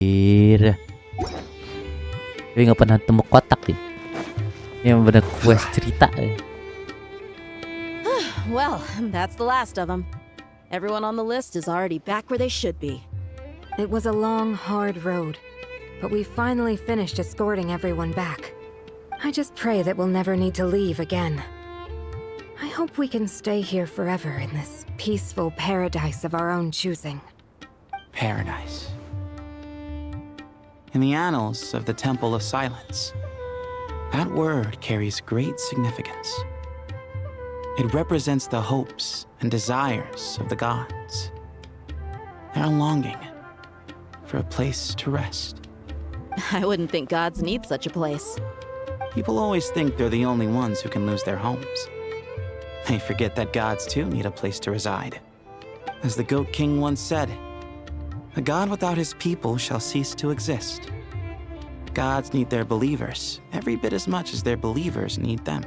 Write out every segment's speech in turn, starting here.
Anjir. Gue nggak pernah temu kotak nih. Ini yang bener quest cerita. Well, that's the last of them. Everyone on the list is already back where they should be. It was a long, hard road, but we finally finished escorting everyone back. I just pray that we'll never need to leave again. I hope we can stay here forever in this peaceful paradise of our own choosing. Paradise. In the annals of the Temple of Silence, that word carries great significance. It represents the hopes and desires of the gods. Their longing for a place to rest. I wouldn't think gods need such a place. People always think they're the only ones who can lose their homes. They forget that gods too need a place to reside. As the Goat King once said, "A god without his people shall cease to exist." Gods need their believers every bit as much as their believers need them.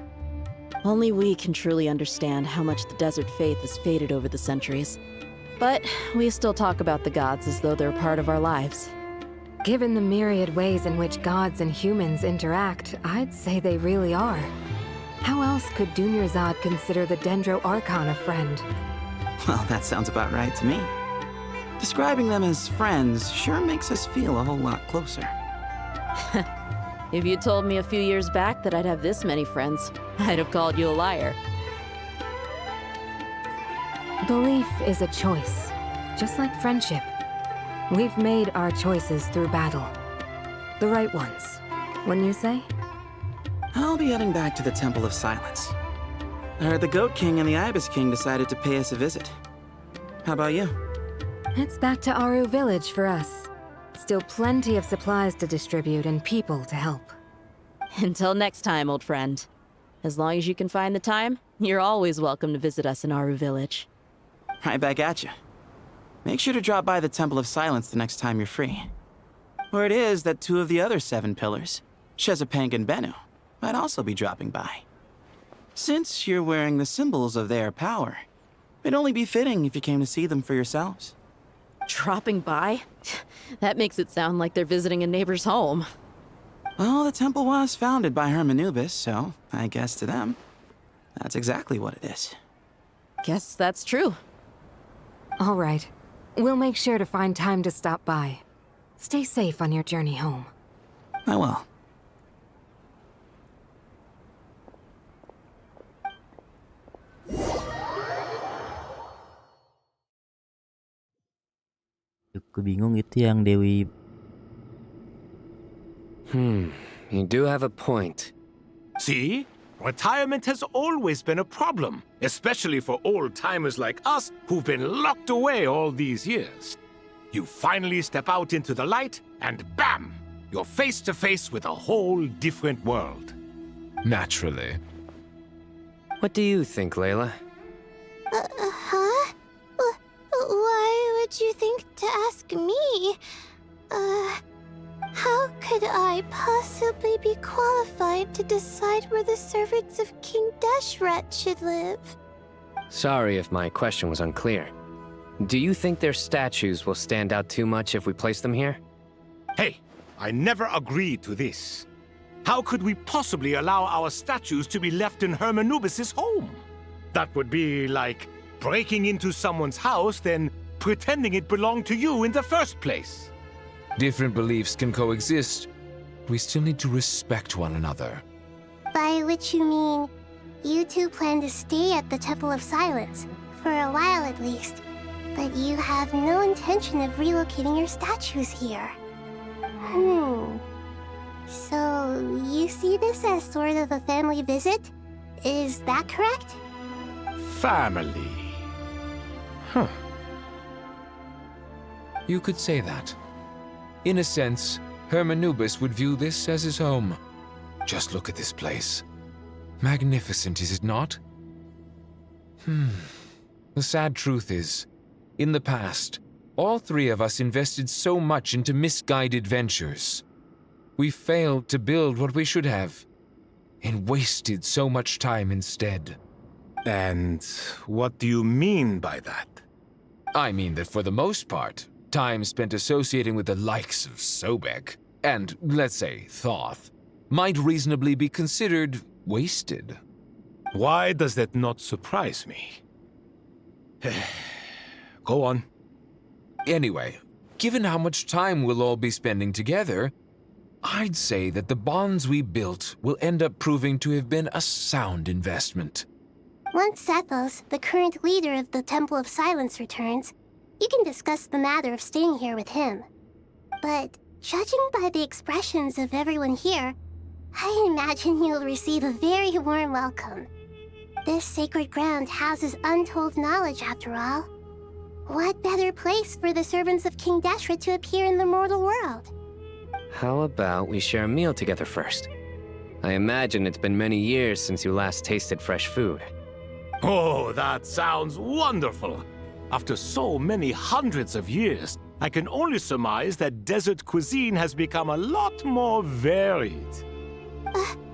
Only we can truly understand how much the desert faith has faded over the centuries. But we still talk about the gods as though they're part of our lives. Given the myriad ways in which gods and humans interact, I'd say they really are. How else could Dunyarzad consider the Dendro Archon a friend? Well, that sounds about right to me. Describing them as friends sure makes us feel a whole lot closer. If you told me a few years back that I'd have this many friends, I'd have called you a liar. Belief is a choice, just like friendship. We've made our choices through battle. The right ones, wouldn't you say? I'll be heading back to the Temple of Silence. I heard the Goat King and the Ibis King decided to pay us a visit. How about you? It's back to Aru Village for us. Still plenty of supplies to distribute and people to help. Until next time, old friend. As long as you can find the time, you're always welcome to visit us in Aru Village. Right back at you. Make sure to drop by the Temple of Silence the next time you're free. Word is that 2 of the other 7 pillars, Shezapang and Bennu, might also be dropping by. Since you're wearing the symbols of their power, it'd only be fitting if you came to see them for yourselves. Dropping by? That makes it sound like they're visiting a neighbor's home. Well, the temple was founded by Hermanubis, so I guess to them, that's exactly what it is. Guess that's true. All right. We'll make sure to find time to stop by. Stay safe on your journey home. I will. Gue bingung itu yang Dewi. You do have a point. See? Retirement has always been a problem, especially for old-timers like us who've been locked away all these years. You finally step out into the light, and bam! You're face to face with a whole different world. Naturally. What do you think, Layla? Huh? Why would you think to ask me? How could I possibly be qualified to decide where the servants of King Deshret should live? Sorry if my question was unclear. Do you think their statues will stand out too much if we place them here? Hey, I never agreed to this. How could we possibly allow our statues to be left in Hermanubis' home? That would be like breaking into someone's house, then pretending it belonged to you in the first place. Different beliefs can coexist. We still need to respect one another. By which you mean, you two plan to stay at the Temple of Silence, for a while at least, but you have no intention of relocating your statues here. So, you see this as sort of a family visit? Is that correct? Family. You could say that. In a sense, Hermanubis would view this as his home. Just look at this place. Magnificent, is it not? The sad truth is, in the past, all 3 of us invested so much into misguided ventures. We failed to build what we should have, and wasted so much time instead. And what do you mean by that? I mean that for the most part, time spent associating with the likes of Sobek and, let's say, Thoth might reasonably be considered wasted. Why does that not surprise me? Go on. Anyway, given how much time we'll all be spending together, I'd say that the bonds we built will end up proving to have been a sound investment. Once Sethos, the current leader of the Temple of Silence, returns, you can discuss the matter of staying here with him. But judging by the expressions of everyone here, I imagine you'll receive a very warm welcome. This sacred ground houses untold knowledge, after all. What better place for the servants of King Deshra to appear in the mortal world? How about we share a meal together first? I imagine it's been many years since you last tasted fresh food. Oh, that sounds wonderful. After so many hundreds of years, I can only surmise that desert cuisine has become a lot more varied.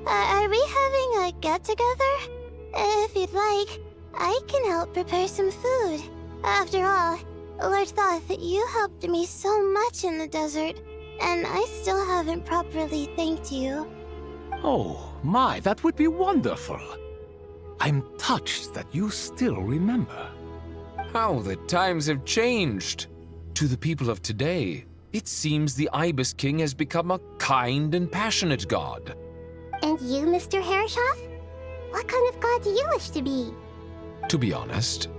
Are we having a get-together? If you'd like, I can help prepare some food. After all, Lord Thoth, you helped me so much in the desert, and I still haven't properly thanked you. Oh, my, that would be wonderful. I'm touched that you still remember. How the times have changed! To the people of today, it seems the Ibis King has become a kind and passionate god. And you, Mr. Herreshoff? What kind of god do you wish to be? To be honest,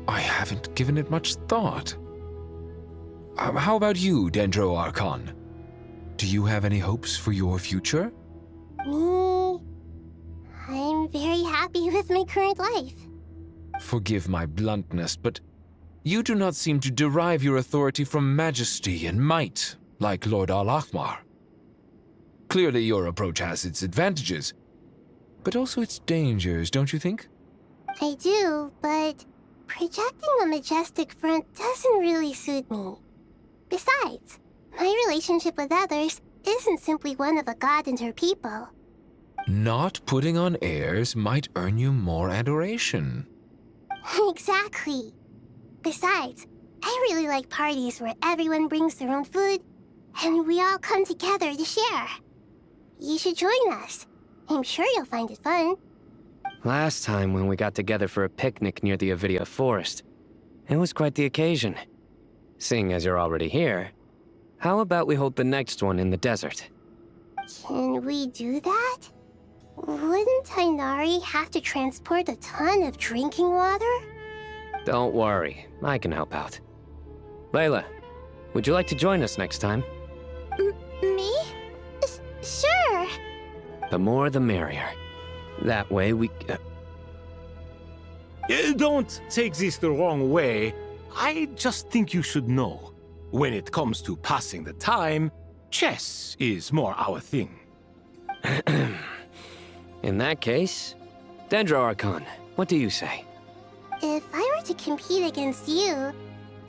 I haven't given it much thought. How about you, Dendro Archon? Do you have any hopes for your future? Me? I'm very happy with my current life. Forgive my bluntness, but you do not seem to derive your authority from majesty and might, like Lord Al-Ahmar. Clearly your approach has its advantages, but also its dangers, don't you think? I do, but projecting a majestic front doesn't really suit me. Besides, my relationship with others isn't simply one of a god and her people. Not putting on airs might earn you more adoration. Exactly. Besides, I really like parties where everyone brings their own food and we all come together to share. You should join us. I'm sure you'll find it fun. Last time when we got together for a picnic near the Avidia Forest, it was quite the occasion. Seeing as you're already here, how about we hold the next one in the desert? Can we do that? Wouldn't Tainari have to transport a ton of drinking water? Don't worry, I can help out. Layla, would you like to join us next time? Me? Sure. The more the merrier. That way we... Don't take this the wrong way. I just think you should know. When it comes to passing the time, chess is more our thing. In that case, Dendro Archon, what do you say? If I were to compete against you,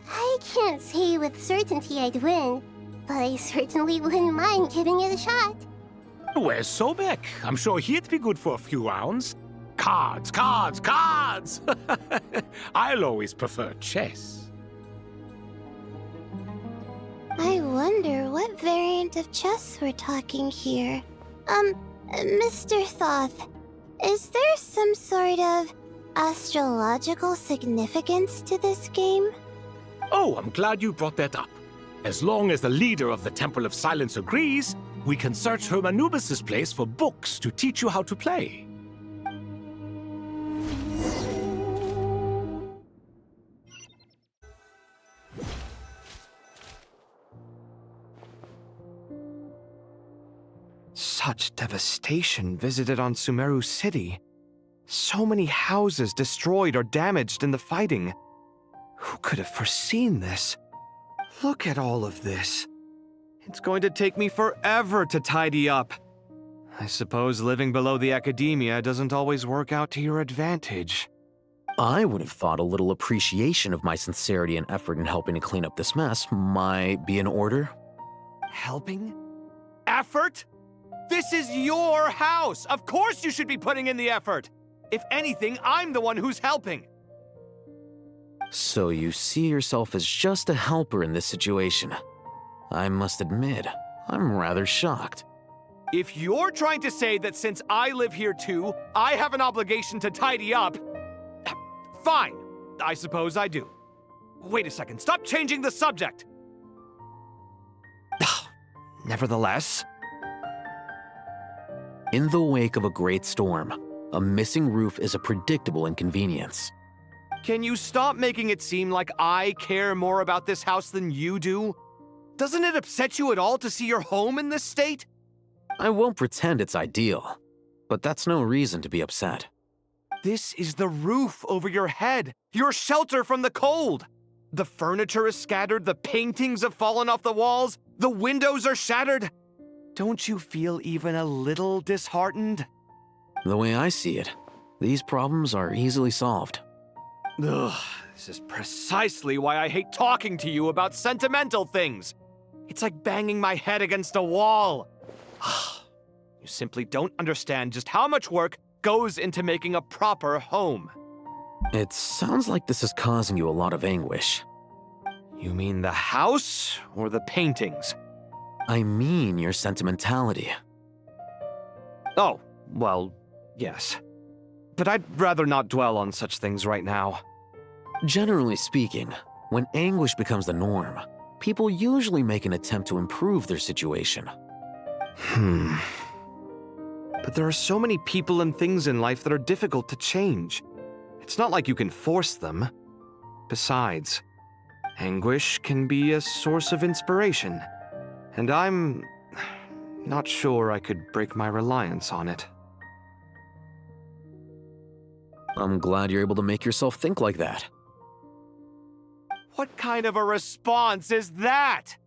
I can't say with certainty I'd win, but I certainly wouldn't mind giving it a shot. Where's Sobek? I'm sure he'd be good for a few rounds. Cards, cards, cards! I'll always prefer chess. I wonder what variant of chess we're talking here. Mr. Thoth, is there some sort of astrological significance to this game? Oh, I'm glad you brought that up. As long as the leader of the Temple of Silence agrees, we can search Hermanubis' place for books to teach you how to play. Such devastation visited on Sumeru City. So many houses destroyed or damaged in the fighting. Who could have foreseen this? Look at all of this. It's going to take me forever to tidy up. I suppose living below the academia doesn't always work out to your advantage. I would have thought a little appreciation of my sincerity and effort in helping to clean up this mess might be in order. Helping? Effort? This is your house! Of course you should be putting in the effort! If anything, I'm the one who's helping! So you see yourself as just a helper in this situation. I must admit, I'm rather shocked. If you're trying to say that since I live here too, I have an obligation to tidy up, fine. I suppose I do. Wait a second, stop changing the subject! Nevertheless... In the wake of a great storm, a missing roof is a predictable inconvenience. Can you stop making it seem like I care more about this house than you do? Doesn't it upset you at all to see your home in this state? I won't pretend it's ideal, but that's no reason to be upset. This is the roof over your head, your shelter from the cold. The furniture is scattered, the paintings have fallen off the walls, the windows are shattered. Don't you feel even a little disheartened? The way I see it, these problems are easily solved. Ugh, this is precisely why I hate talking to you about sentimental things. It's like banging my head against a wall. You simply don't understand just how much work goes into making a proper home. It sounds like this is causing you a lot of anguish. You mean the house or the paintings? I mean your sentimentality. Oh, well, yes. But I'd rather not dwell on such things right now. Generally speaking, when anguish becomes the norm, people usually make an attempt to improve their situation. But there are so many people and things in life that are difficult to change. It's not like you can force them. Besides, anguish can be a source of inspiration. And I'm not sure I could break my reliance on it. I'm glad you're able to make yourself think like that. What kind of a response is that?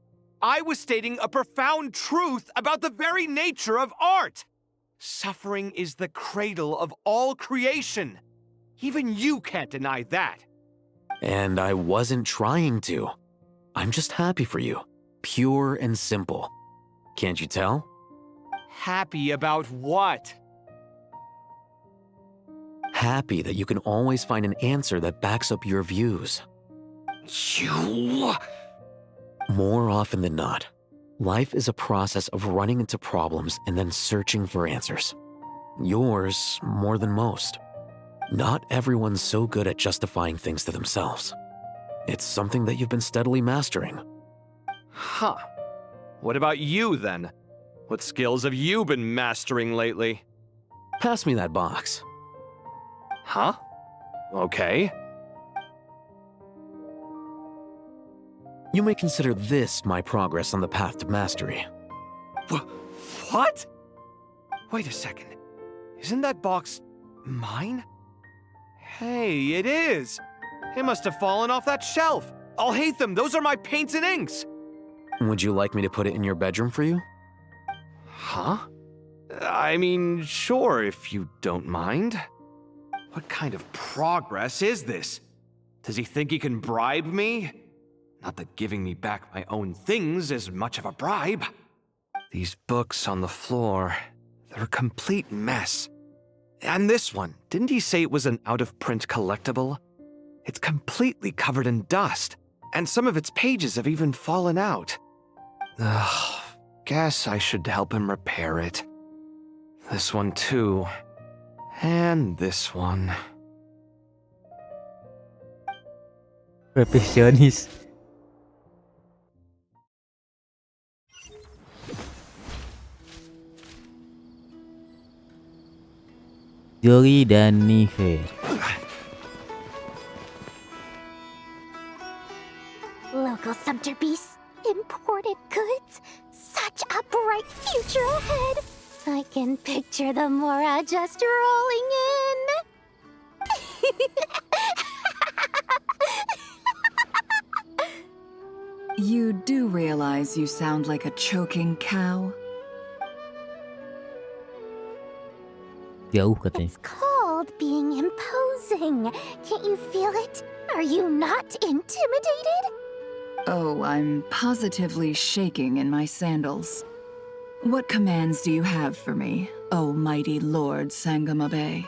I was stating a profound truth about the very nature of art. Suffering is the cradle of all creation. Even you can't deny that. And I wasn't trying to. I'm just happy for you. Pure and simple. Can't you tell? Happy about what? Happy that you can always find an answer that backs up your views. You... More often than not, life is a process of running into problems and then searching for answers. Yours more than most. Not everyone's so good at justifying things to themselves. It's something that you've been steadily mastering. Huh. What about you, then? What skills have you been mastering lately? Pass me that box. Huh? Okay. You may consider this my progress on the path to mastery. What? Wait a second. Isn't that box mine? Hey, it is. It must have fallen off that shelf. I'll hate them. Those are my paints and inks. Would you like me to put it in your bedroom for you? Huh? I mean, sure, if you don't mind. What kind of progress is this? Does he think he can bribe me? Not that giving me back my own things is much of a bribe. These books on the floor, they're a complete mess. And this one, didn't he say it was an out-of-print collectible? It's completely covered in dust, and some of its pages have even fallen out. Ugh, guess I should help him repair it. This one too. And this one. Perfectionist. Jory dan Nifer. Local subterbeasts, imported goods, such a bright future ahead. I can picture the Mora just rolling in. You do realize you sound like a choking cow? Jauh katanya. It's called being imposing. Can't you feel it? Are you not intimidated? Oh, I'm positively shaking in my sandals. What commands do you have for me, oh mighty Lord Sangamabe?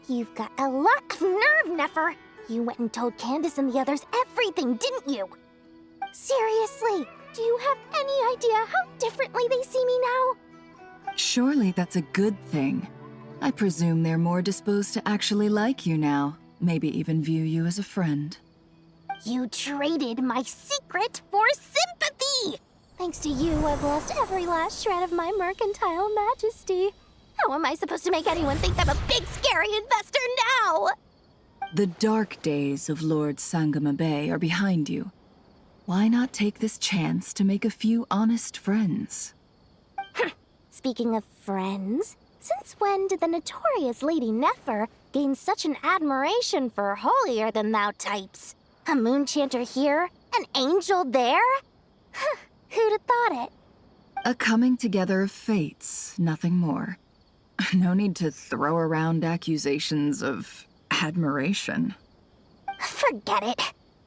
You've got a lot of nerve, Nefer. You went and told Candace and the others everything, didn't you? Seriously, do you have any idea how differently they see me now? Surely that's a good thing. I presume they're more disposed to actually like you now, maybe even view you as a friend. You traded my secret for sympathy! Thanks to you, I've lost every last shred of my mercantile majesty. How am I supposed to make anyone think I'm a big, scary investor now? The dark days of Lord Sangama Bay are behind you. Why not take this chance to make a few honest friends? Speaking of friends, since when did the notorious Lady Nefer gain such an admiration for holier-than-thou types? A moon chanter here, an angel there? Who'd have thought it? A coming together of fates, nothing more. No need to throw around accusations of admiration. Forget it.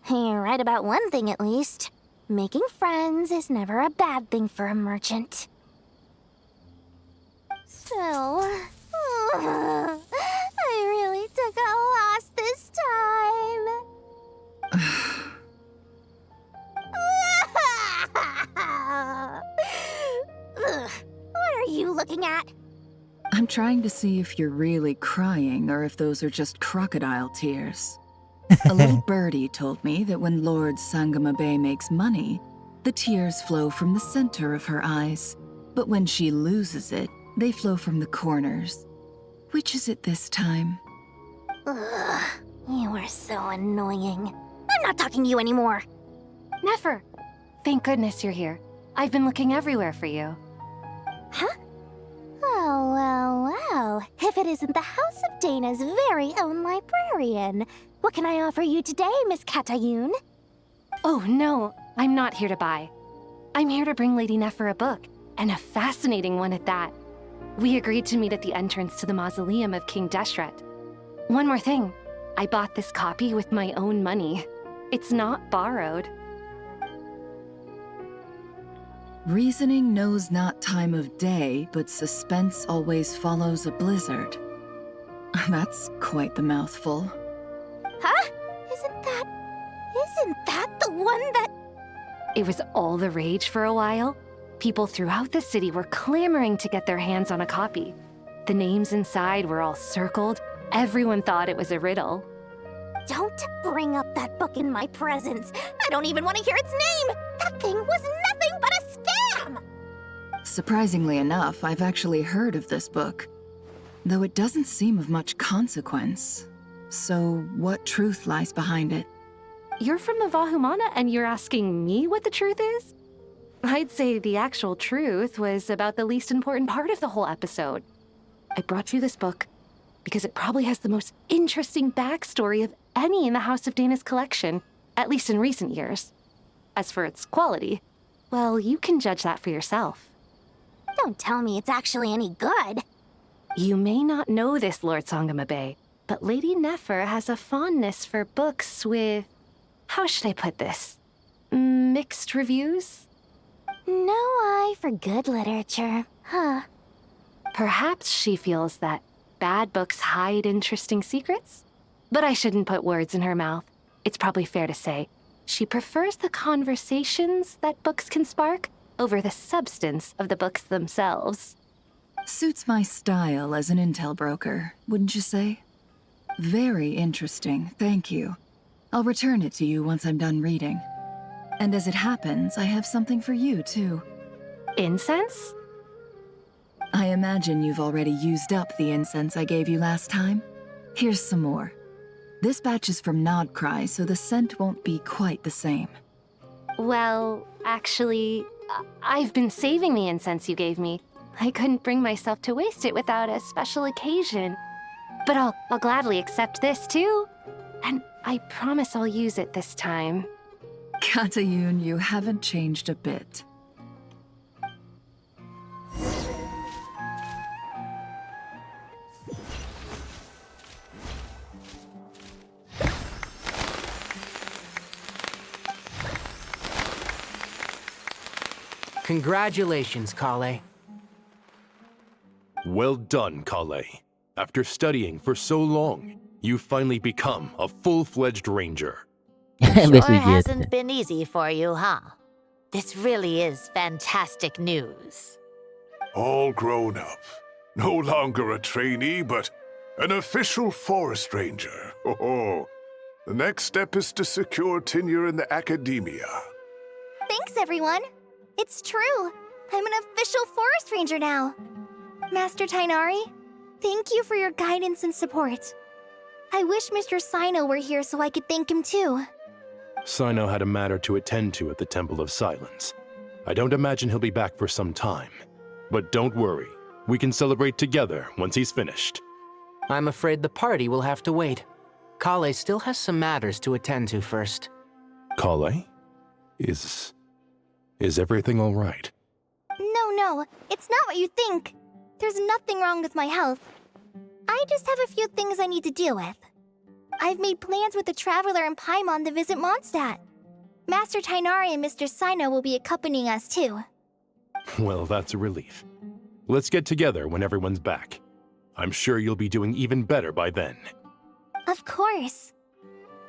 You're right about one thing at least. Making friends is never a bad thing for a merchant. So, I really took a loss this time. What are you looking at? I'm trying to see if you're really crying or if those are just crocodile tears. A little birdie told me that when Lord Sangama Bay makes money, the tears flow from the center of her eyes, but when she loses it, they flow from the corners. Which is it this time? Ugh, you are so annoying. I'm not talking to you anymore. Nefer! Thank goodness you're here. I've been looking everywhere for you. Huh? Well. If it isn't the House of Dana's very own librarian. What can I offer you today, Miss Katayun? Oh, no. I'm not here to buy. I'm here to bring Lady Nefer a book, and a fascinating one at that. We agreed to meet at the entrance to the mausoleum of King Deshret. One more thing. I bought this copy with my own money. It's not borrowed. Reasoning knows not time of day, but suspense always follows a blizzard. That's quite the mouthful. Huh? Isn't that the one that... It was all the rage for a while. People throughout the city were clamoring to get their hands on a copy. The names inside were all circled. Everyone thought it was a riddle. Don't bring up that book in my presence. I don't even want to hear its name. That thing was nothing but a scam. Surprisingly enough, I've actually heard of this book, though it doesn't seem of much consequence. So what truth lies behind it? You're from the Vahumana and you're asking me what the truth is? I'd say the actual truth was about the least important part of the whole episode. I brought you this book because it probably has the most interesting backstory of any in the House of Dana's collection, at least in recent years. As for its quality, well, you can judge that for yourself. Don't tell me it's actually any good. You may not know this, Lord Sangama Bay, but Lady Nefer has a fondness for books with... how should I put this? Mixed reviews? No eye for good literature, huh? Perhaps she feels that bad books hide interesting secrets? But I shouldn't put words in her mouth. It's probably fair to say she prefers the conversations that books can spark over the substance of the books themselves. Suits my style as an intel broker, wouldn't you say? Very interesting, thank you. I'll return it to you once I'm done reading. And as it happens, I have something for you, too. Incense? I imagine you've already used up the incense I gave you last time. Here's some more. This batch is from Nodcry, so the scent won't be quite the same. Well, actually, I've been saving the incense you gave me. I couldn't bring myself to waste it without a special occasion. But I'll gladly accept this, too. And I promise I'll use it this time. Katayun, you haven't changed a bit. Congratulations, Kale. Well done, Kale. After studying for so long, you've finally become a full-fledged ranger. Biasa Sure gitu. hasn't been easy for you, huh? This really is fantastic news. All grown up. No longer a trainee, but an official forest ranger. Oh, the next step is to secure tenure in the academia. Thanks, everyone. It's true. I'm an official forest ranger now. Master Tainari, thank you for your guidance and support. I wish Mr. Sino were here so I could thank him too. Sino had a matter to attend to at the Temple of Silence. I don't imagine he'll be back for some time. But don't worry, we can celebrate together once he's finished. I'm afraid the party will have to wait. Kale still has some matters to attend to first. Kale? Is everything all right? No, it's not what you think. There's nothing wrong with my health. I just have a few things I need to deal with. I've made plans with the Traveler and Paimon to visit Mondstadt. Master Tainari and Mr. Sino will be accompanying us too. Well, that's a relief. Let's get together when everyone's back. I'm sure you'll be doing even better by then. Of course.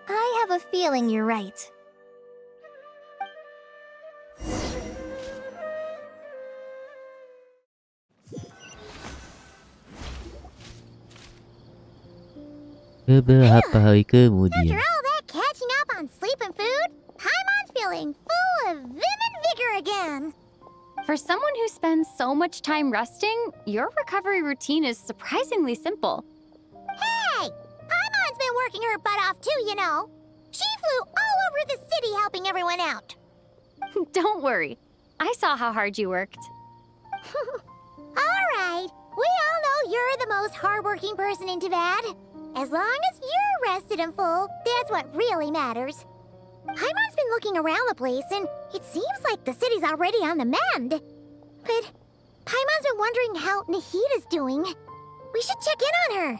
I have a feeling you're right. Beberapa hari After kemudian. all that catching up on sleep and food, Paimon's feeling full of vim and vigor again. For someone who spends so much time resting, your recovery routine is surprisingly simple. Hey! Paimon's been working her butt off too, you know. She flew all over the city helping everyone out. Don't worry. I saw how hard you worked. All right. We all know you're the most hardworking person in Tibet. As long as you're rested and full, that's what really matters. Paimon's been looking around the place, and it seems like the city's already on the mend. But Paimon's been wondering how Nahita's doing. We should check in on her.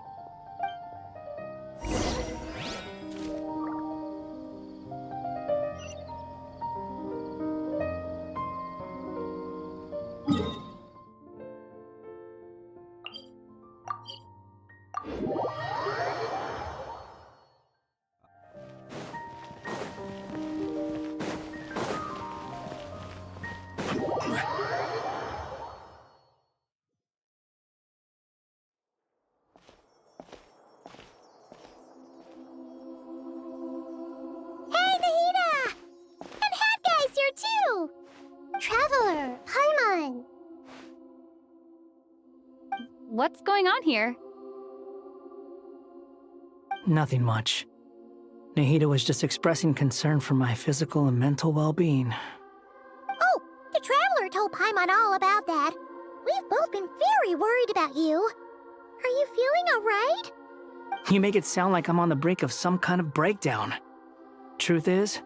Hey, Nahita! And Hat Guy's here too! Traveler, Paimon! What's going on here? Nothing much. Nahita was just expressing concern for my physical and mental well-being. Oh, the Traveler told Paimon all about that. We've both been very worried about you. Are you feeling alright? You make it sound like I'm on the brink of some kind of breakdown. Truth is,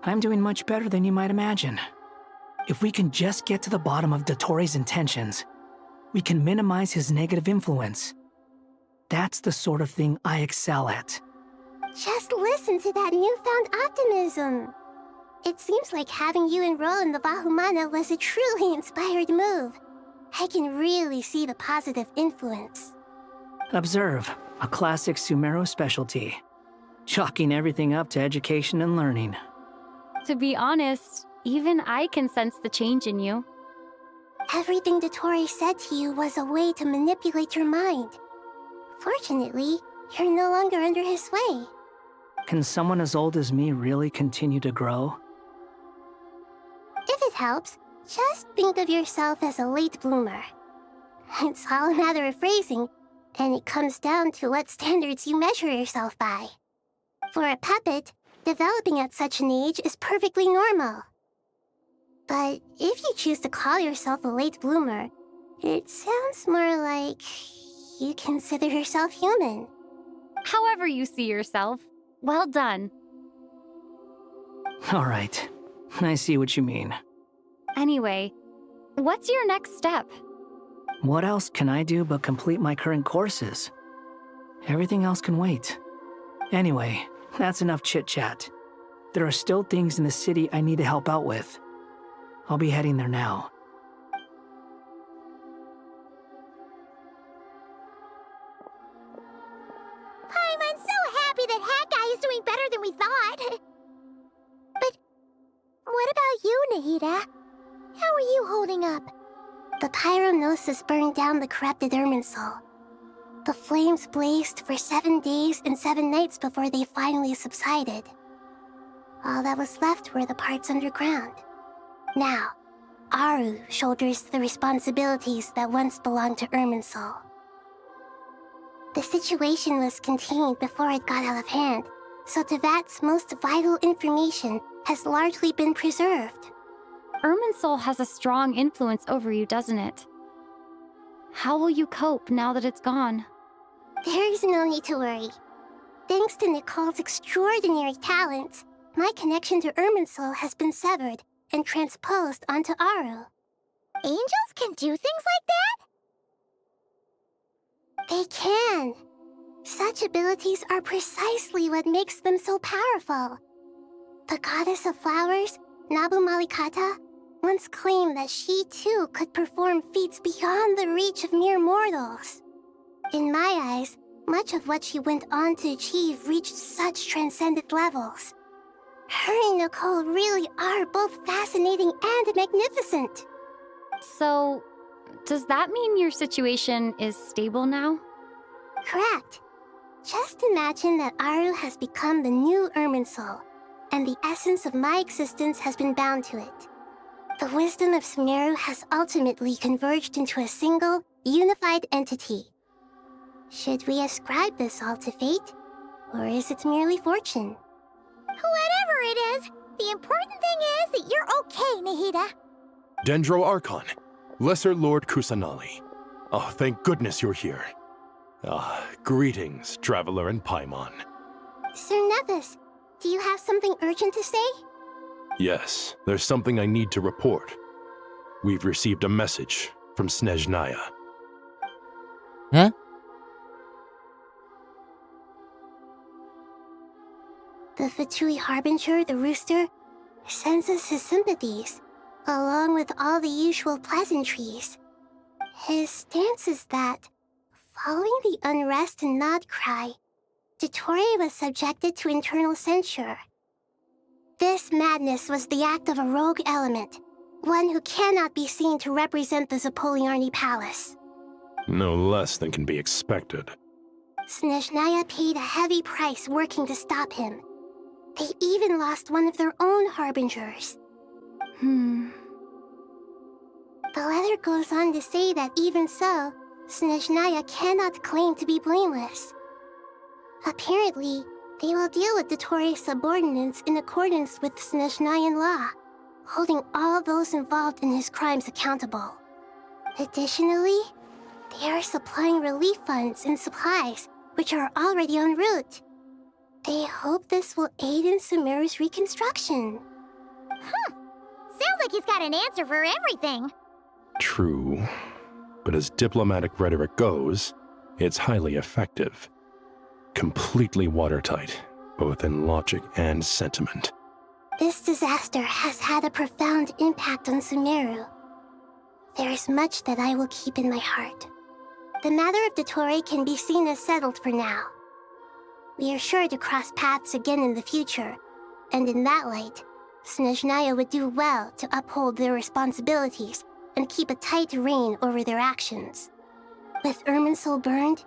I'm doing much better than you might imagine. If we can just get to the bottom of Dottoro's intentions, we can minimize his negative influence. That's the sort of thing I excel at. Just listen to that newfound optimism. It seems like having you enroll in the Vahumana was a truly inspired move. I can really see the positive influence. Observe, a classic Sumeru specialty. Chalking everything up to education and learning. To be honest, even I can sense the change in you. Everything Dottori said to you was a way to manipulate your mind. Fortunately, you're no longer under his sway. Can someone as old as me really continue to grow? If it helps, just think of yourself as a late bloomer. It's all a matter of phrasing, and it comes down to what standards you measure yourself by. For a puppet, developing at such an age is perfectly normal. But if you choose to call yourself a late bloomer, it sounds more like you consider yourself human. However you see yourself, well done. All right, I see what you mean. Anyway, what's your next step? What else can I do but complete my current courses? Everything else can wait. Anyway, that's enough chit-chat. There are still things in the city I need to help out with. I'll be heading there now. Nahida. How are you holding up? The pyronosis burned down the corrupted Irminsul. The flames blazed for 7 days and 7 nights before they finally subsided. All that was left were the parts underground. Now, Aru shoulders the responsibilities that once belonged to Irminsul. The situation was contained before it got out of hand, so Tevat's most vital information has largely been preserved. Irminsul has a strong influence over you, doesn't it? How will you cope now that it's gone? There is no need to worry. Thanks to Nicole's extraordinary talents, my connection to Irminsul has been severed and transposed onto Aru. Angels can do things like that? They can. Such abilities are precisely what makes them so powerful. The goddess of flowers, Nabu Malikata, once claimed that she too could perform feats beyond the reach of mere mortals. In my eyes, much of what she went on to achieve reached such transcendent levels. Her and Nicole really are both fascinating and magnificent. So, does that mean your situation is stable now? Correct. Just imagine that Aru has become the new Irminsul, and the essence of my existence has been bound to it. The wisdom of Sumeru has ultimately converged into a single, unified entity. Should we ascribe this all to fate, or is it merely fortune? Whatever it is, the important thing is that you're okay, Nahida. Dendro Archon, Lesser Lord Kusanali. Oh, thank goodness you're here. Greetings, Traveler and Paimon. Sir Nevis, do you have something urgent to say? Yes, there's something I need to report. We've received a message from Snezhnaya. Huh? The Fatui Harbinger, the Rooster, sends us his sympathies, along with all the usual pleasantries. His stance is that, following the unrest and Nod Cry, Dotori was subjected to internal censure. This madness was the act of a rogue element, one who cannot be seen to represent the Zapoliarni Palace. No less than can be expected. Snezhnaya paid a heavy price working to stop him. They even lost one of their own harbingers. The letter goes on to say that even so, Snezhnaya cannot claim to be blameless. Apparently, they will deal with Dotori's subordinates in accordance with Snezhnayan law, holding all those involved in his crimes accountable. Additionally, they are supplying relief funds and supplies, which are already en route. They hope this will aid in Sumeru's reconstruction. Sounds like he's got an answer for everything. True, but as diplomatic rhetoric goes, it's highly effective. Completely watertight, both in logic and sentiment. This disaster has had a profound impact on Sumeru. There is much that I will keep in my heart. The matter of Dotori can be seen as settled for now. We are sure to cross paths again in the future, and in that light, Snezhnaya would do well to uphold their responsibilities and keep a tight rein over their actions. With Irminsul burned,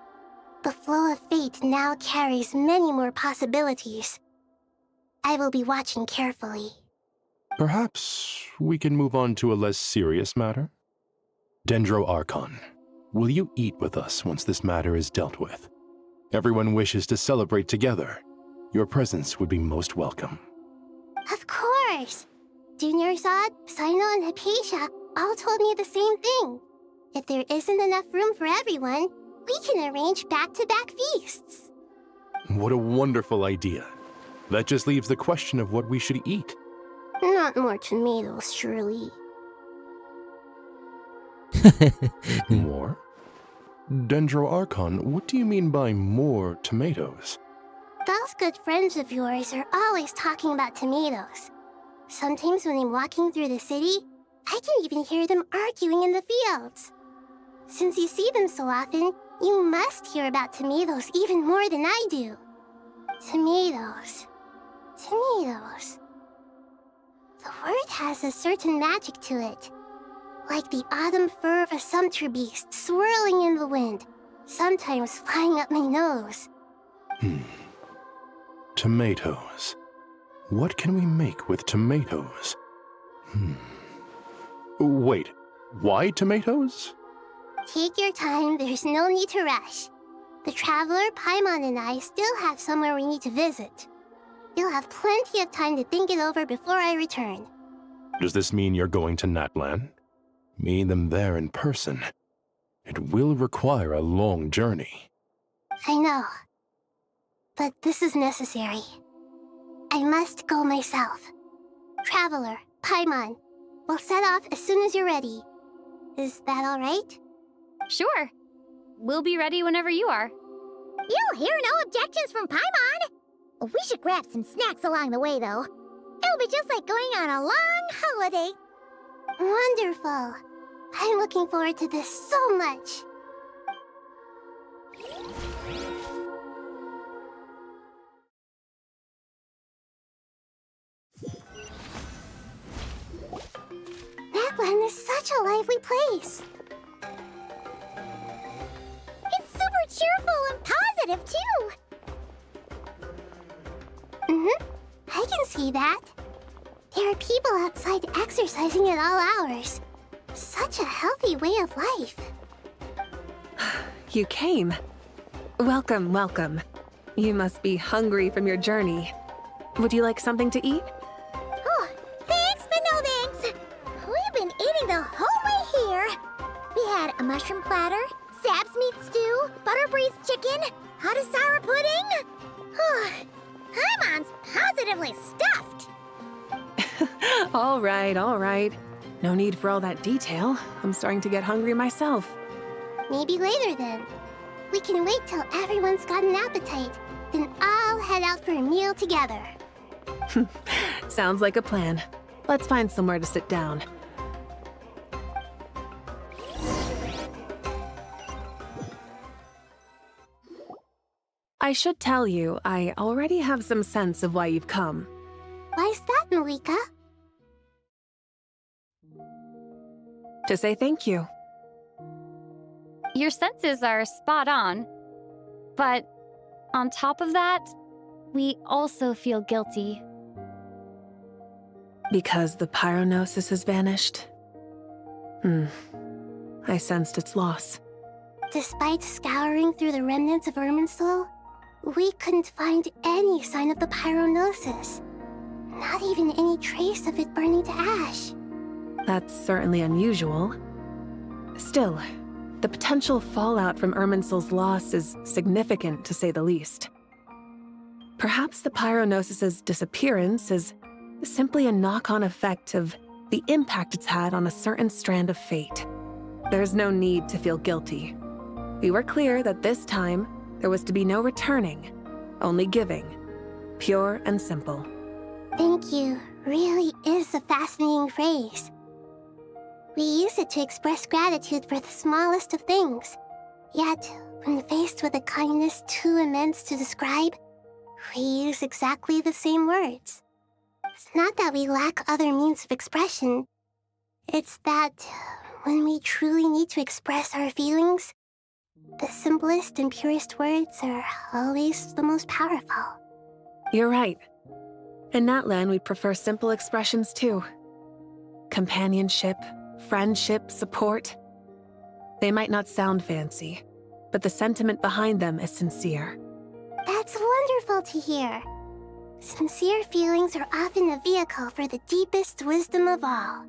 the flow of fate now carries many more possibilities. I will be watching carefully. Perhaps we can move on to a less serious matter? Dendro Archon, will you eat with us once this matter is dealt with? Everyone wishes to celebrate together. Your presence would be most welcome. Of course! Junior Zod, Sino, and Hypatia all told me the same thing. If there isn't enough room for everyone, we can arrange back-to-back feasts. What a wonderful idea. That just leaves the question of what we should eat. Not more tomatoes, surely. More? Dendro Archon, what do you mean by more tomatoes? Those good friends of yours are always talking about tomatoes. Sometimes when I'm walking through the city, I can even hear them arguing in the fields. Since you see them so often, you must hear about tomatoes even more than I do. Tomatoes. Tomatoes. The word has has a certain magic to it. Like the autumn fur of a sumpter beast swirling in the wind, sometimes flying up my nose. Tomatoes. What can we make with tomatoes? Wait, why tomatoes? Take your time, there's no need to rush. The traveler, Paimon, and I still have somewhere we need to visit. You'll have plenty of time to think it over before I return. Does this mean you're going to Natlan? Meet them there in person. It will require a long journey. I know. But this is necessary. I must go myself. Traveler, Paimon, we'll set off as soon as you're ready. Is that all right? Sure. We'll be ready whenever you are. You'll hear no objections from Paimon. We should grab some snacks along the way, though. It'll be just like going on a long holiday. Wonderful. I'm looking forward to this so much. Natlan is such a lively place. It's super cheerful and positive, too. I can see that. There are people outside exercising at all hours. Such a healthy way of life. You came. Welcome, welcome. You must be hungry from your journey. Would you like something to eat? Oh, thanks, but no thanks. We've been eating the whole way here. We had a mushroom platter, Sab's meat stew, butter braised chicken, hot sour pudding. Paimon's positively stuffed. All right. No need for all that detail. I'm starting to get hungry myself. Maybe later then. We can wait till everyone's got an appetite, then I'll head out for a meal together. Sounds like a plan. Let's find somewhere to sit down. I should tell you, I already have some sense of why you've come. Why's that, Malika? To say thank you. Your senses are spot on. But on top of that, we also feel guilty. Because the pyronosis has vanished? I sensed its loss. Despite scouring through the remnants of Irminsul, we couldn't find any sign of the pyronosis. Not even any trace of it burning to ash. That's certainly unusual. Still, the potential fallout from Irminsul's loss is significant, to say the least. Perhaps the pyronosis's disappearance is simply a knock-on effect of the impact it's had on a certain strand of fate. There's no need to feel guilty. We were clear that this time, there was to be no returning, only giving. Pure and simple. Thank you really is a fascinating phrase. We use it to express gratitude for the smallest of things. Yet, when faced with a kindness too immense to describe, we use exactly the same words. It's not that we lack other means of expression. It's that when we truly need to express our feelings, the simplest and purest words are always the most powerful. You're right. In Natlan, we prefer simple expressions too. Companionship, friendship, support. They might not sound fancy, but the sentiment behind them is sincere. That's wonderful to hear. Sincere feelings are often a vehicle for the deepest wisdom of all.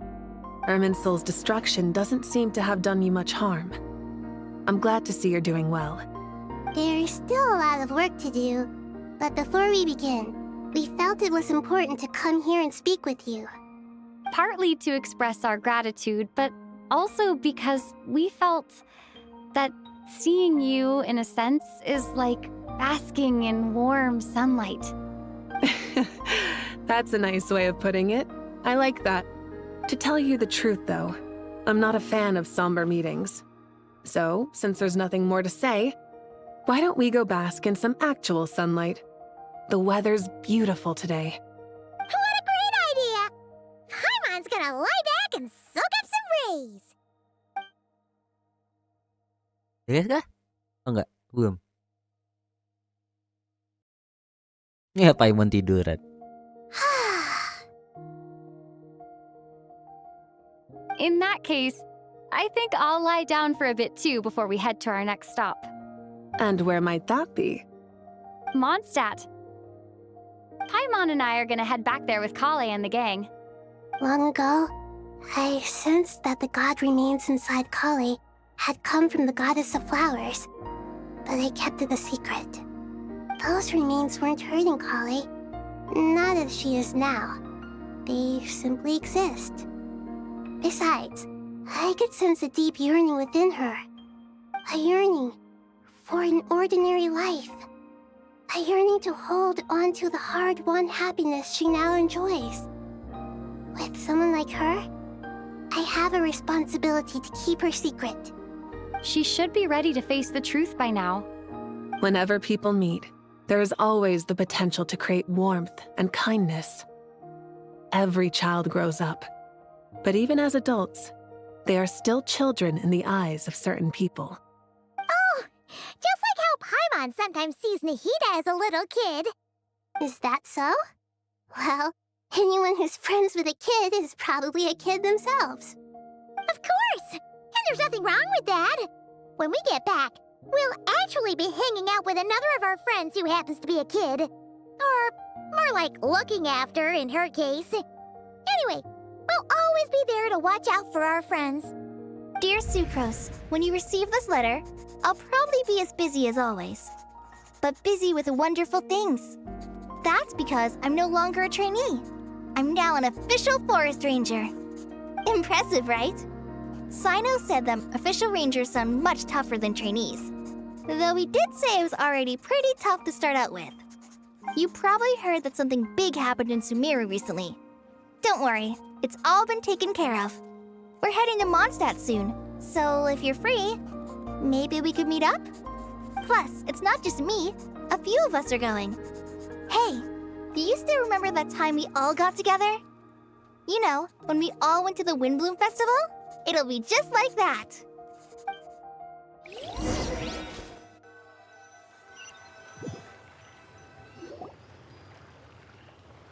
Irminsul's destruction doesn't seem to have done you much harm. I'm glad to see you're doing well. There's still a lot of work to do, but before we begin, we felt it was important to come here and speak with you. Partly to express our gratitude, but also because we felt that seeing you, in a sense, is like basking in warm sunlight. That's a nice way of putting it. I like that. To tell you the truth, though, I'm not a fan of somber meetings. So, since there's nothing more to say, why don't we go bask in some actual sunlight? The weather's beautiful today. What a great idea! Paimon's gonna wanna lie back and soak up some rays. Serius kah? Oh enggak, belum. Ini Paimon tiduran. In that case, I think I'll lie down for a bit too before we head to our next stop. And where might that be? Mondstadt. Paimon and I are gonna head back there with Kale and the gang. Long ago, I sensed that the god remains inside Kali had come from the goddess of flowers, but I kept it a secret. Those remains weren't hurting Kali, not as she is now. They simply exist. Besides, I could sense a deep yearning within her. A yearning for an ordinary life. A yearning to hold on to the hard-won happiness she now enjoys. With someone like her, I have a responsibility to keep her secret. She should be ready to face the truth by now. Whenever people meet, there is always the potential to create warmth and kindness. Every child grows up, but even as adults, they are still children in the eyes of certain people. Oh, just like how Paimon sometimes sees Nahida as a little kid. Is that so? Well, anyone who's friends with a kid is probably a kid themselves. Of course! And there's nothing wrong with that. When we get back, we'll actually be hanging out with another of our friends who happens to be a kid. Or more like looking after, in her case. Anyway, we'll always be there to watch out for our friends. Dear Sucrose, when you receive this letter, I'll probably be as busy as always. But busy with wonderful things. That's because I'm no longer a trainee. I'm now an official forest ranger. Impressive, right? Sino said them official rangers sound much tougher than trainees. Though he did say it was already pretty tough to start out with. You probably heard that something big happened in Sumeru recently. Don't worry, it's all been taken care of. We're heading to Mondstadt soon, so if you're free, maybe we could meet up? Plus, it's not just me, a few of us are going. Hey, do you still remember that time we all got together? You know, when we all went to the Windbloom Festival? It'll be just like that.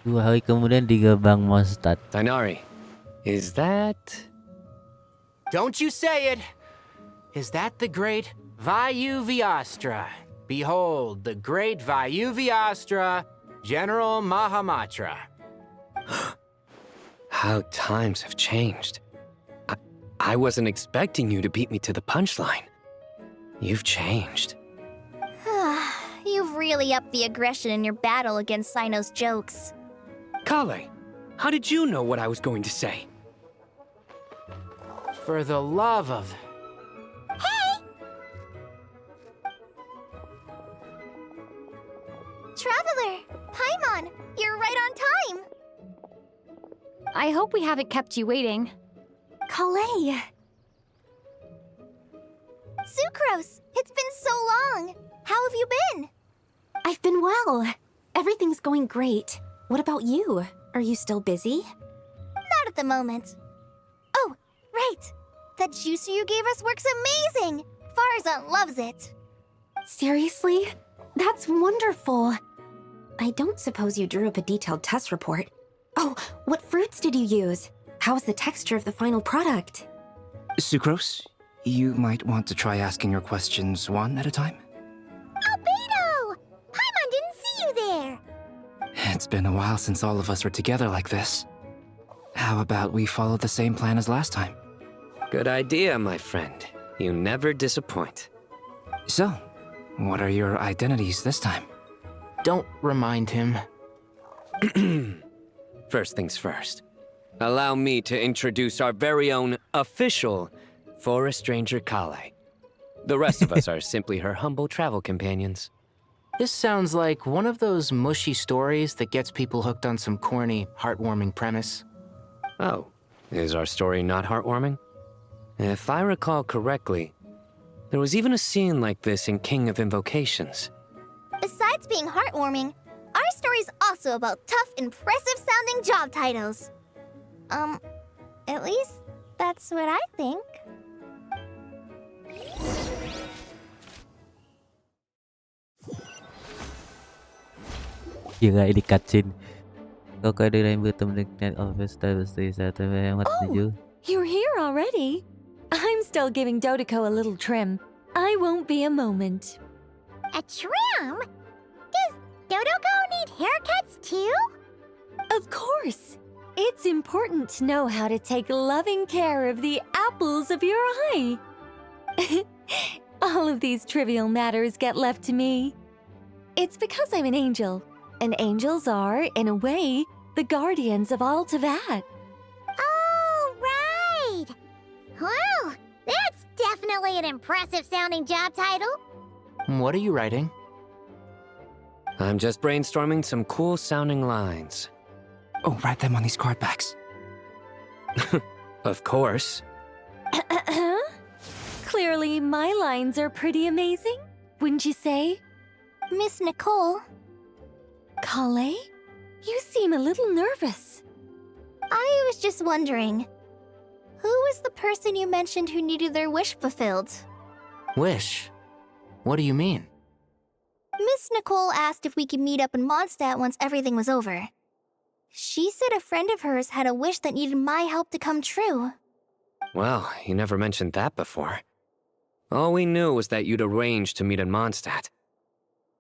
2 hari kemudian di gerbang Mondstadt. Dinari, is that... Don't you say it! Is that the great Vayuvyastra? Behold, the great Vayuvyastra, General Mahamatra. How times have changed. I wasn't expecting you to beat me to the punchline. You've changed. You've really upped the aggression in your battle against Sino's jokes. Kale, how did you know what I was going to say? For the love of... Hey! Traveler! Paimon! You're right on time! I hope we haven't kept you waiting. Kale! Sucrose! It's been so long! How have you been? I've been well. Everything's going great. What about you? Are you still busy? Not at the moment. Oh, right! That juicer you gave us works amazing! Farzan loves it. Seriously? That's wonderful. I don't suppose you drew up a detailed test report. Oh, what fruits did you use? How was the texture of the final product? Sucrose, you might want to try asking your questions one at a time. Albedo! Paimon didn't see you there! It's been a while since all of us were together like this. How about we follow the same plan as last time? Good idea, my friend. You never disappoint. So, what are your identities this time? Don't remind him. First things first. Allow me to introduce our very own official Forest Ranger Kale. The rest of us are simply her humble travel companions. This sounds like one of those mushy stories that gets people hooked on some corny, heartwarming premise. Oh, is our story not heartwarming? If I recall correctly, there was even a scene like this in King of Invocations. Besides being heartwarming, our story's also about tough, impressive-sounding job titles. At least, that's what I think. Kira ini cutscene. Kau kau ada yang bertemu dengan Oh, you're here already? I'm still giving Dodeko a little trim. I won't be a moment. A trim? Does Dodoko need haircuts too? Of course. It's important to know how to take loving care of the apples of your eye. All of these trivial matters get left to me. It's because I'm an angel, and angels are, in a way, the guardians of all Teyvat. Oh, right! Well, that's definitely an impressive sounding job title. What are you writing? I'm just brainstorming some cool sounding lines. Oh, write them on these card backs. Of course. Clearly, my lines are pretty amazing, wouldn't you say? Miss Nicole. Kale? You seem a little nervous. I was just wondering, who was the person you mentioned who needed their wish fulfilled? Wish? What do you mean? Miss Nicole asked if we could meet up in Mondstadt once everything was over. She said a friend of hers had a wish that needed my help to come true. Well, you never mentioned that before. All we knew was that you'd arranged to meet in Mondstadt.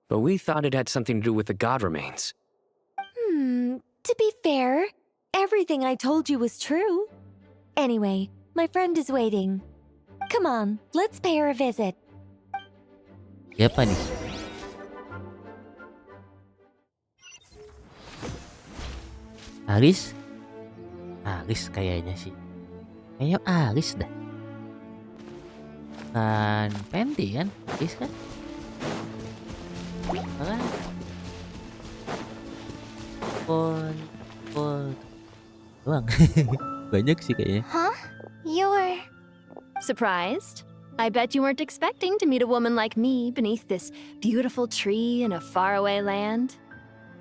But we thought it had something to do with the god remains. To be fair, everything I told you was true. Anyway, my friend is waiting. Come on, let's pay her a visit. Siapa nih? Aris? Aris kayaknya sih. Kayaknya Aris dah. Kan Pendi kan? Aris kan? Kan? Pon doang. Banyak sih kayaknya. Huh? You're... Surprised? I bet you weren't expecting to meet a woman like me beneath this beautiful tree in a faraway land.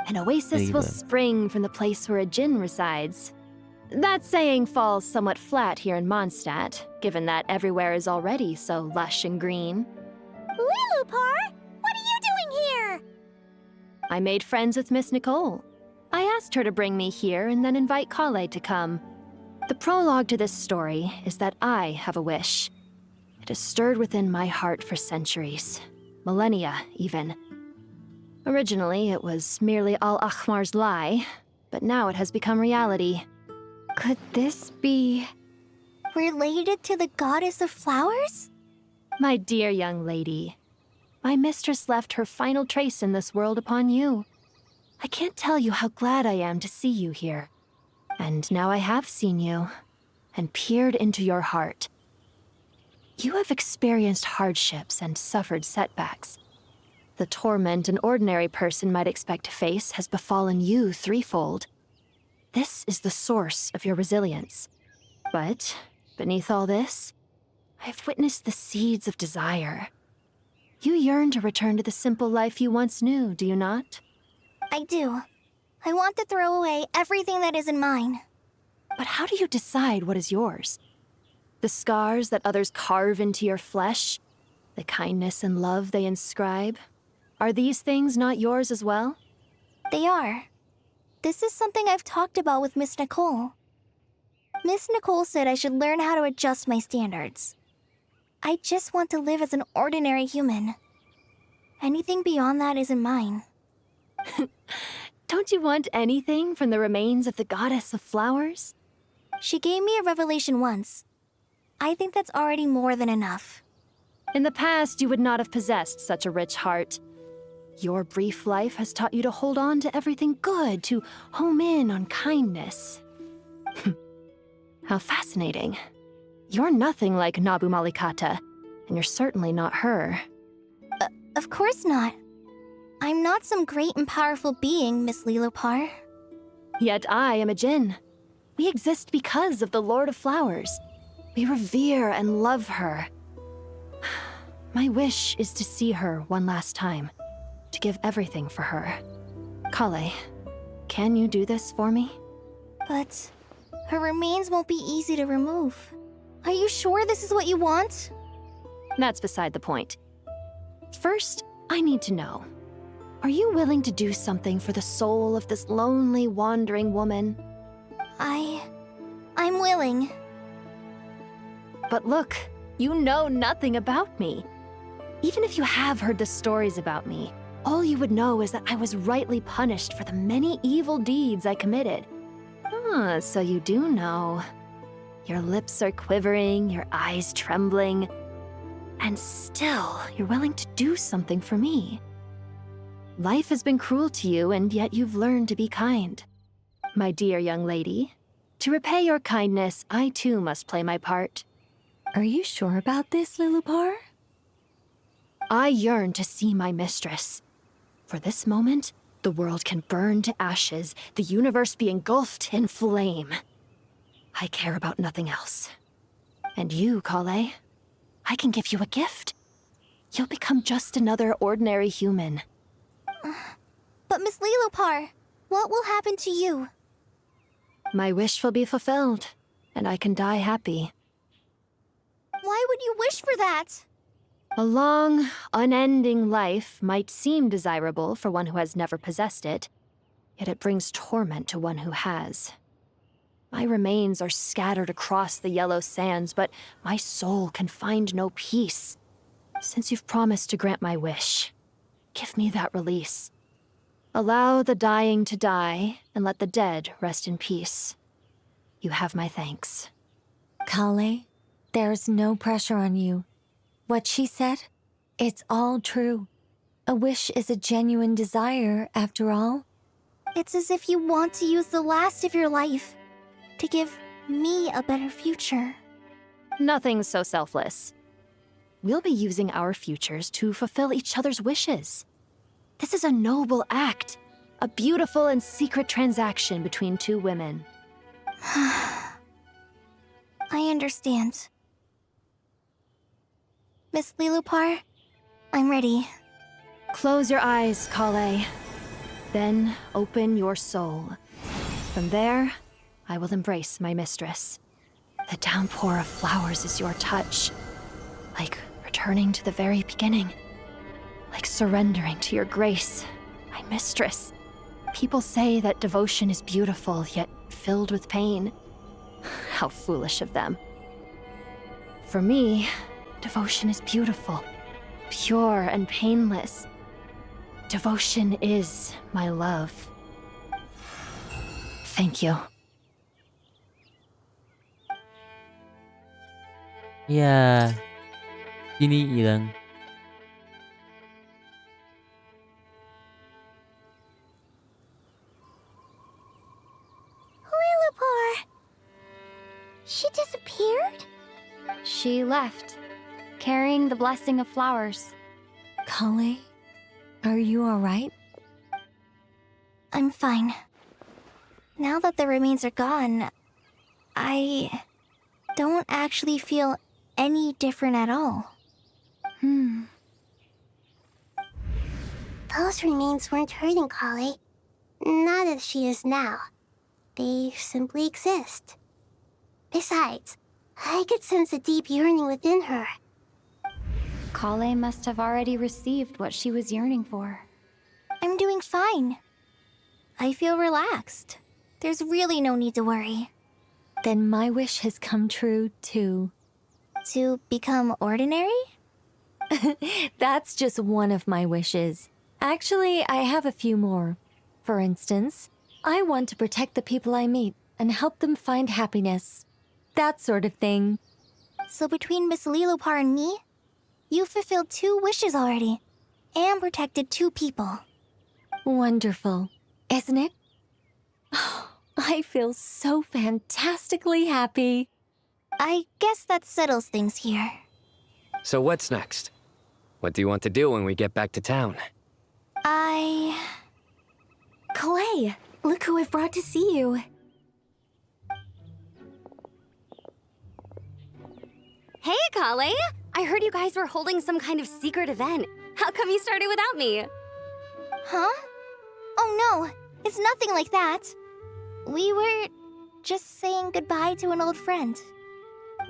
An oasis will spring from the place where a djinn resides. That saying falls somewhat flat here in Mondstadt, given that everywhere is already so lush and green. Lilupar, what are you doing here? I made friends with Miss Nicole. I asked her to bring me here and then invite Kale to come. The prologue to this story is that I have a wish. It has stirred within my heart for centuries, millennia even. Originally, it was merely Al-Akhmar's lie, but now it has become reality. Could this be... related to the goddess of flowers? My dear young lady, my mistress left her final trace in this world upon you. I can't tell you how glad I am to see you here. And now I have seen you, and peered into your heart. You have experienced hardships and suffered setbacks. The torment an ordinary person might expect to face has befallen you threefold. This is the source of your resilience. But, beneath all this, I've witnessed the seeds of desire. You yearn to return to the simple life you once knew, do you not? I do. I want to throw away everything that isn't mine. But how do you decide what is yours? The scars that others carve into your flesh? The kindness and love they inscribe? Are these things not yours as well? They are. This is something I've talked about with Miss Nicole. Miss Nicole said I should learn how to adjust my standards. I just want to live as an ordinary human. Anything beyond that isn't mine. Don't you want anything from the remains of the goddess of flowers? She gave me a revelation once. I think that's already more than enough. In the past, you would not have possessed such a rich heart. Your brief life has taught you to hold on to everything good, to home in on kindness. How fascinating. You're nothing like Nabu Malikata, and you're certainly not her. Of course not. I'm not some great and powerful being, Miss Lilopar. Yet I am a djinn. We exist because of the Lord of Flowers. We revere and love her. My wish is to see her one last time, to give everything for her. Kale, can you do this for me? But Her remains won't be easy to remove. Are you sure this is what you want? That's beside the point. First, I need to know. Are you willing to do something for the soul of this lonely, wandering woman? I'm willing. But look, you know nothing about me. Even if you have heard the stories about me, all you would know is that I was rightly punished for the many evil deeds I committed. Ah, so you do know. Your lips are quivering, your eyes trembling, and still you're willing to do something for me. Life has been cruel to you, and yet you've learned to be kind. My dear young lady, to repay your kindness, I too must play my part. Are you sure about this, Lilupar? I yearn to see my mistress. For this moment, the world can burn to ashes, the universe be engulfed in flame. I care about nothing else. And you, Kale, I can give you a gift. You'll become just another ordinary human. But Miss Lilupar, what will happen to you? My wish will be fulfilled, and I can die happy. Why would you wish for that? A long, unending life might seem desirable for one who has never possessed it, yet it brings torment to one who has. My remains are scattered across the yellow sands, but my soul can find no peace. Since you've promised to grant my wish, give me that release. Allow the dying to die, and let the dead rest in peace. You have my thanks. Kale, there's no pressure on you. What she said, it's all true. A wish is a genuine desire, after all. It's as if you want to use the last of your life to give me a better future. Nothing so selfless. We'll be using our futures to fulfill each other's wishes. This is a noble act, a beautiful and secret transaction between two women. I understand. Miss Lilupar, I'm ready. Close your eyes, Kale. Then open your soul. From there, I will embrace my mistress. The downpour of flowers is your touch. Like returning to the very beginning. Like surrendering to your grace, my mistress. People say that devotion is beautiful, yet filled with pain. How foolish of them. For me, devotion is beautiful, pure and painless. Devotion is my love. Thank you. Ya, ini hilang. Lilupar! She disappeared? She left, carrying the blessing of flowers. Kale, are you alright? I'm fine. Now that the remains are gone, I don't actually feel any different at all. Those remains weren't hurting Kale. Not as she is now. They simply exist. Besides, I could sense a deep yearning within her. Kale must have already received what she was yearning for. I'm doing fine. I feel relaxed. There's really no need to worry. Then my wish has come true, too. To become ordinary? That's just one of my wishes. Actually, I have a few more. For instance, I want to protect the people I meet and help them find happiness. That sort of thing. So between Miss Lilupar and me, you fulfilled 2 wishes already, and protected 2 people. Wonderful, isn't it? I feel so fantastically happy. I guess that settles things here. So what's next? What do you want to do when we get back to town? Clay, look who I've brought to see you. Hey, Kale! I heard you guys were holding some kind of secret event. How come you started without me? Huh? Oh no, it's nothing like that. We were Just saying goodbye to an old friend.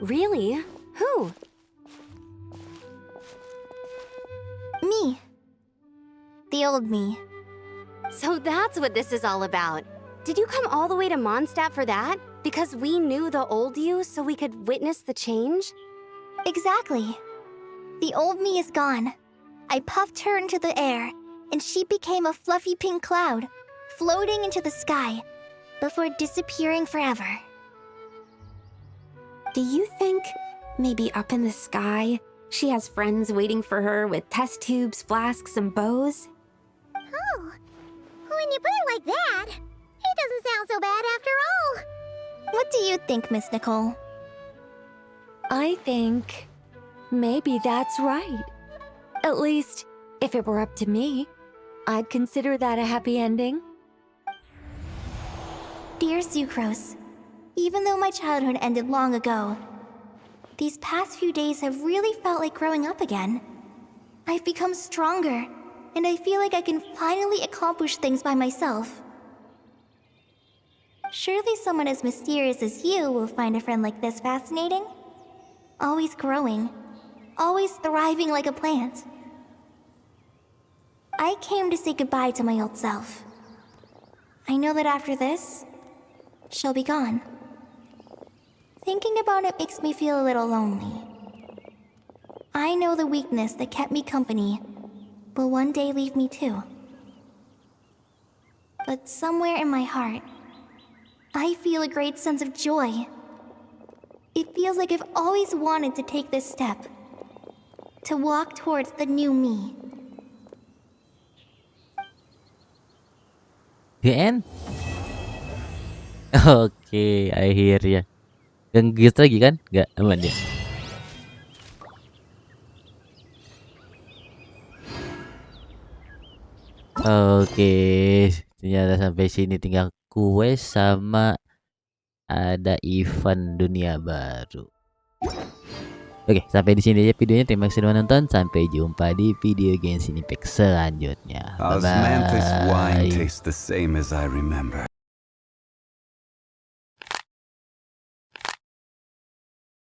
Really? Who? Me. The old me. So that's what this is all about. Did you come all the way to Mondstadt for that? Because we knew the old you so we could witness the change? Exactly. The old me is gone. I puffed her into the air, and she became a fluffy pink cloud, floating into the sky, before disappearing forever. Do you think maybe up in the sky she has friends waiting for her with test tubes, flasks, and bows? Oh, when you put it like that, it doesn't sound so bad after all. What do you think, Miss Nicole? I think maybe that's right. At least, if it were up to me, I'd consider that a happy ending. Dear Sucrose, even though my childhood ended long ago, these past few days have really felt like growing up again. I've become stronger, and I feel like I can finally accomplish things by myself. Surely someone as mysterious as you will find a friend like this fascinating? Always growing, always thriving like a plant. I came to say goodbye to my old self. I know that after this, she'll be gone. Thinking about it makes me feel a little lonely. I know the weakness that kept me company will one day leave me too. But somewhere in my heart, I feel a great sense of joy. It feels like I've always wanted to take this step, to walk towards the new me. The end? Oke, akhirnya. Dan gitu lagi kan? Nggak aman ya? Oke, ternyata sampai sini tinggal quest sama ada event dunia baru. Oke, sampai di sini aja videonya. Terima kasih sudah menonton. Sampai jumpa di video Genshin Impact selanjutnya. Bye bye. Osmanthus wine tastes the same as I remember.